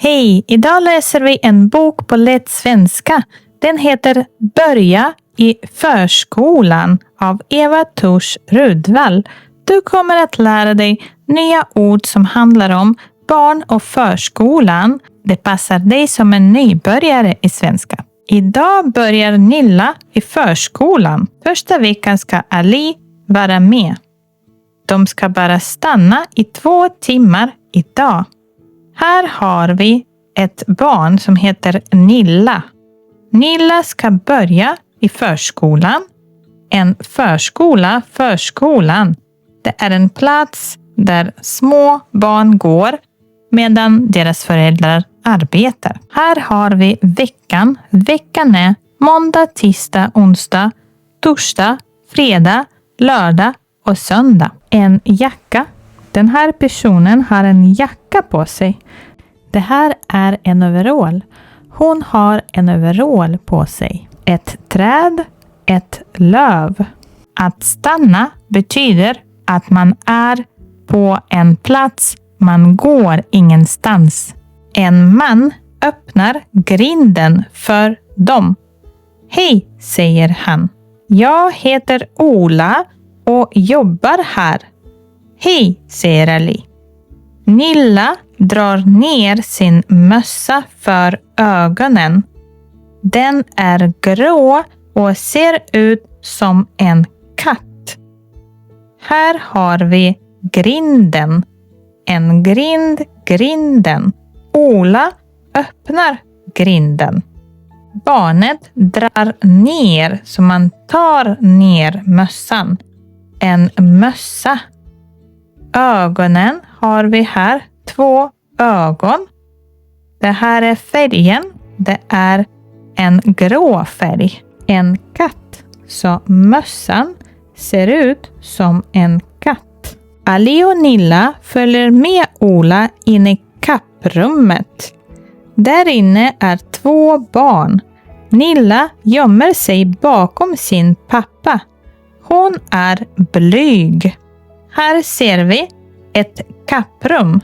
Hej, idag läser vi en bok på lätt svenska. Den heter Börja i förskolan av Eva Thors Rudvall. Du kommer att lära dig nya ord som handlar om barn och förskolan. Det passar dig som en nybörjare i svenska. Idag börjar Nilla i förskolan. Första veckan ska Ali vara med. De ska bara stanna i 2 timmar idag. Här har vi ett barn som heter Nilla. Nilla ska börja i förskolan. En förskola, förskolan. Det är en plats där små barn går medan deras föräldrar arbetar. Här har vi veckan. Veckan är måndag, tisdag, onsdag, torsdag, fredag, lördag och söndag. En jacka. Den här personen har en jacka på sig. Det här är en overall. Hon har en overall på sig. Ett träd, ett löv. Att stanna betyder att man är på en plats. Man går ingenstans. En man öppnar grinden för dem. Hej, säger han. Jag heter Ola och jobbar här. Hej, säger Ali. Nilla drar ner sin mössa för ögonen. Den är grå och ser ut som en katt. Här har vi grinden. En grind, grinden. Ola öppnar grinden. Barnet drar ner så man tar ner mössan. En mössa. Ögonen har vi här 2 ögon. Det här är färgen. Det är en grå färg. En katt. Så mössan ser ut som en katt. Ali och Nilla följer med Ola in i kapprummet. Där inne är 2 barn. Nilla gömmer sig bakom sin pappa. Hon är blyg. Här ser vi ett kapprum.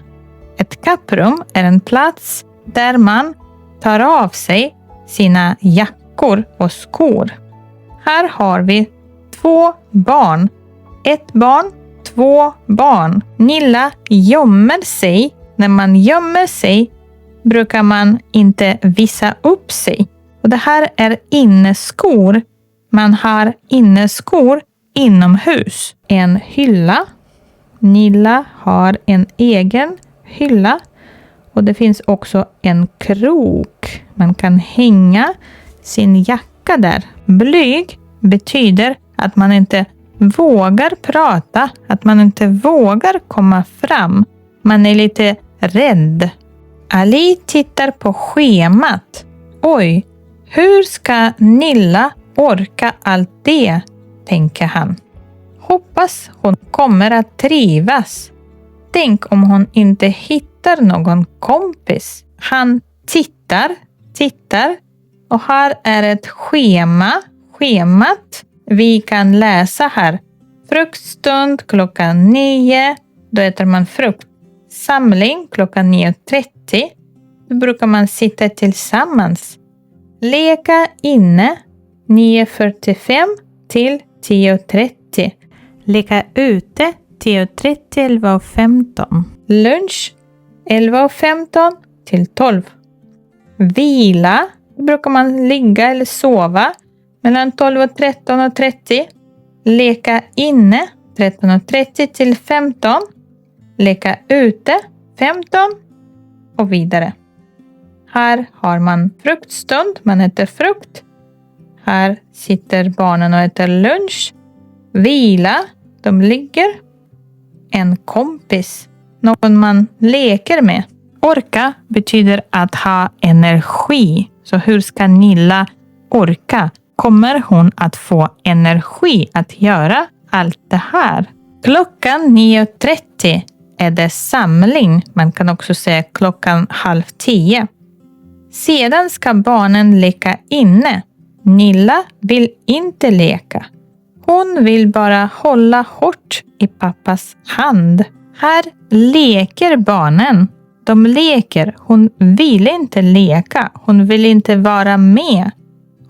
Ett kapprum är en plats där man tar av sig sina jackor och skor. Här har vi 2 barn. 1 barn, 2 barn. Nilla gömmer sig. När man gömmer sig brukar man inte visa upp sig. Och det här är inneskor. Man har inneskor inomhus. En hylla. Nilla har en egen hylla. Och det finns också en krok. Man kan hänga sin jacka där. Blyg betyder att man inte vågar prata. Att man inte vågar komma fram. Man är lite rädd. Ali tittar på schemat. Oj, hur ska Nilla orka allt det, tänker han. Hoppas hon kommer att trivas. Tänk om hon inte hittar någon kompis. Han tittar och här är ett schema. Schemat vi kan läsa här. Fruktstund klockan 9. Då äter man frukt. Samling klockan 9:30. Då brukar man sitta tillsammans. Leka inne 9:45 till 10:30. Leka ute 10:30, 11:15. Lunch 11:15 till 12. Vila. Då brukar man ligga eller sova mellan 12 och 13:30. Leka inne 13:30 till 15. Leka ute 15 och vidare. Här har man fruktstund. Man äter frukt. Här sitter barnen och äter lunch. Vila. De ligger. En kompis. Någon man leker med. Orka betyder att ha energi. Så hur ska Nilla orka? Kommer hon att få energi att göra allt det här? Klockan 9:30 är det samling. Man kan också säga klockan 9:30. Sedan ska barnen leka inne. Nilla vill inte leka. Hon vill bara hålla hårt i pappas hand. Här leker barnen. De leker. Hon vill inte leka. Hon vill inte vara med.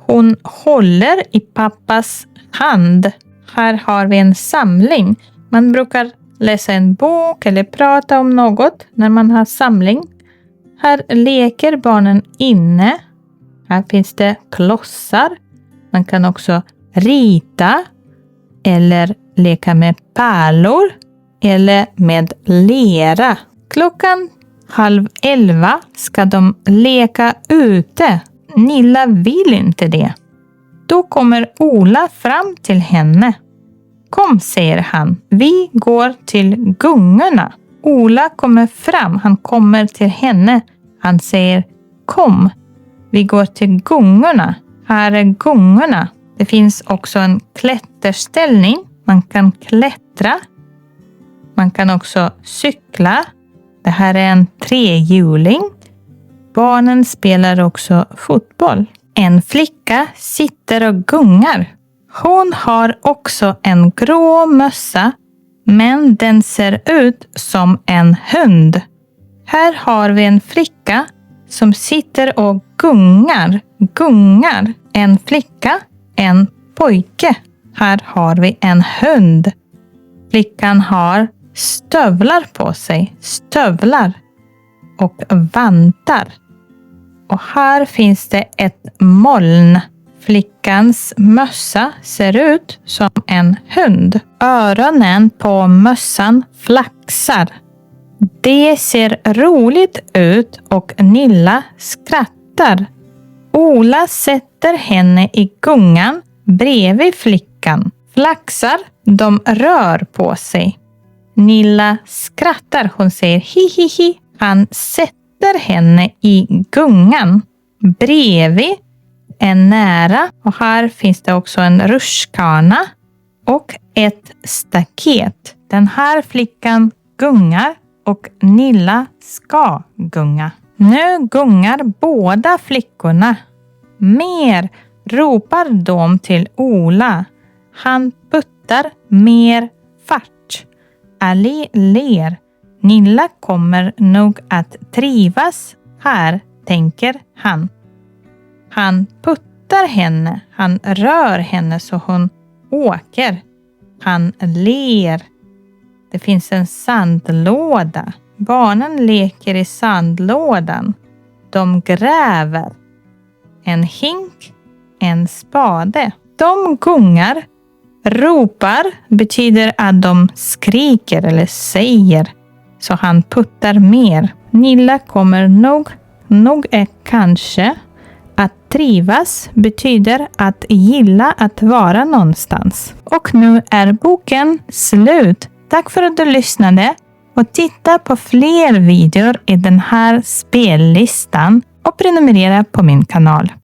Hon håller i pappas hand. Här har vi en samling. Man brukar läsa en bok eller prata om något när man har samling. Här leker barnen inne. Här finns det klossar. Man kan också rita eller leka med pärlor eller med lera. 10:30 ska de leka ute. Nilla vill inte det. Då kommer Ola fram till henne. Kom, säger han. Vi går till gungorna. Ola kommer fram. Han kommer till henne. Han säger kom. Vi går till gungorna. Här är gungorna. Det finns också en klätterställning. Man kan klättra. Man kan också cykla. Det här är en trehjuling. Barnen spelar också fotboll. En flicka sitter och gungar. Hon har också en grå mössa, men den ser ut som en hund. Här har vi en flicka som sitter och gungar. Gungar. En flicka, en pojke. Här har vi en hund. Flickan har stövlar på sig. Stövlar. Och vantar. Och här finns det ett moln. Flickans mössa ser ut som en hund. Öronen på mössan flaxar. Det ser roligt ut och Nilla skrattar. Ola sätter henne i gungan bredvid flickan. Flaxar, de rör på sig. Nilla skrattar. Hon säger hihihi. Han sätter henne i gungan bredvid en nära. Och här finns det också en rutschkana och ett staket. Den här flickan gungar och Nilla ska gunga. Nu gungar båda flickorna. Mer, ropar de till Ola. Han puttar mer fart. Ali ler. Nilla kommer nog att trivas här, tänker han. Han puttar henne. Han rör henne så hon åker. Han ler. Det finns en sandlåda. Barnen leker i sandlådan. De gräver. En hink, en spade. De gungar. Ropar betyder att de skriker eller säger. Så han puttar mer. Nilla kommer nog är kanske. Att trivas betyder att gilla att vara någonstans. Och nu är boken slut. Tack för att du lyssnade. Och titta på fler videor i den här spellistan. Och prenumerera på min kanal.